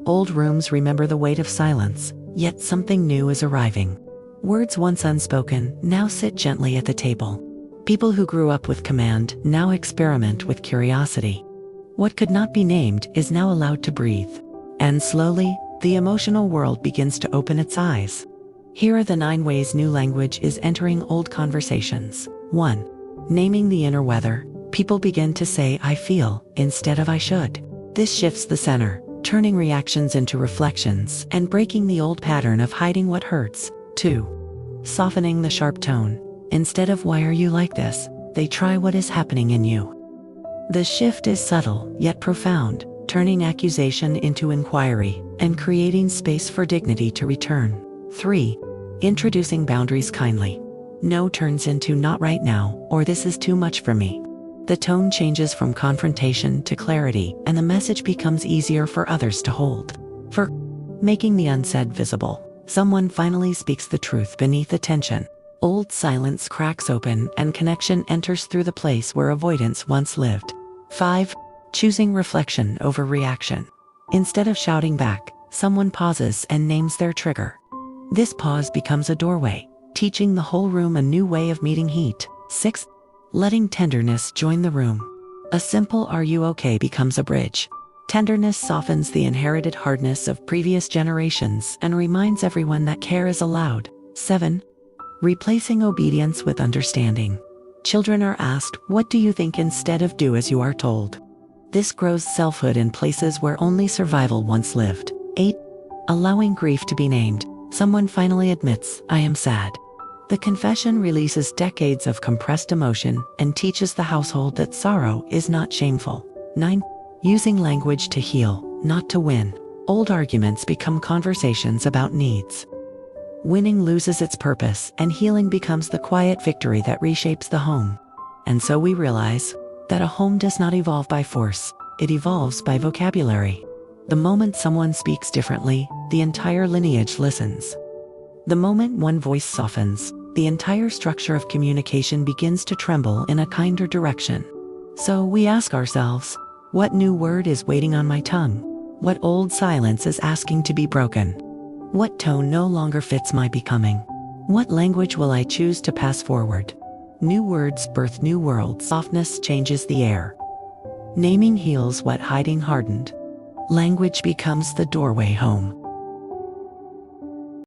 Old rooms remember the weight of silence, yet something new is arriving. Words once unspoken now sit gently at the table. People who grew up with command now experiment with curiosity. What could not be named is now allowed to breathe. And slowly, the emotional world begins to open its eyes. Here are the 9 ways new language is entering old conversations. 1. Naming the inner weather. People begin to say "I feel" instead of "I should." This shifts the center, turning reactions into reflections and breaking the old pattern of hiding what hurts. 2. Softening the sharp tone. Instead of "Why are you like this?" they try "What is happening in you?" The shift is subtle yet profound, turning accusation into inquiry and creating space for dignity to return. 3. Introducing boundaries kindly. No turns into "not right now" or "this is too much for me." The tone changes from confrontation to clarity, and the message becomes easier for others to hold. 4. Making the unsaid visible. Someone finally speaks the truth beneath the tension. Old silence cracks open and connection enters through the place where avoidance once lived. 5. Choosing reflection over reaction. Instead of shouting back, someone pauses and names their trigger. This pause becomes a doorway, teaching the whole room a new way of meeting heat. 6. Letting tenderness join the room. A simple "Are you okay?" becomes a bridge. Tenderness softens the inherited hardness of previous generations and reminds everyone that care is allowed. 7. Replacing obedience with understanding. Children are asked, "What do you think?" instead of "Do as you are told." This grows selfhood in places where only survival once lived. 8. Allowing grief to be named. Someone finally admits, "I am sad." The confession releases decades of compressed emotion and teaches the household that sorrow is not shameful. 9. Using language to heal, not to win. Old arguments become conversations about needs. Winning loses its purpose, and healing becomes the quiet victory that reshapes the home. And so we realize that a home does not evolve by force, it evolves by vocabulary. The moment someone speaks differently, the entire lineage listens. The moment one voice softens, the entire structure of communication begins to tremble in a kinder direction. So we ask ourselves, what new word is waiting on my tongue? What old silence is asking to be broken? What tone no longer fits my becoming? What language will I choose to pass forward? New words birth new worlds. Softness changes the air. Naming heals what hiding hardened. Language becomes the doorway home.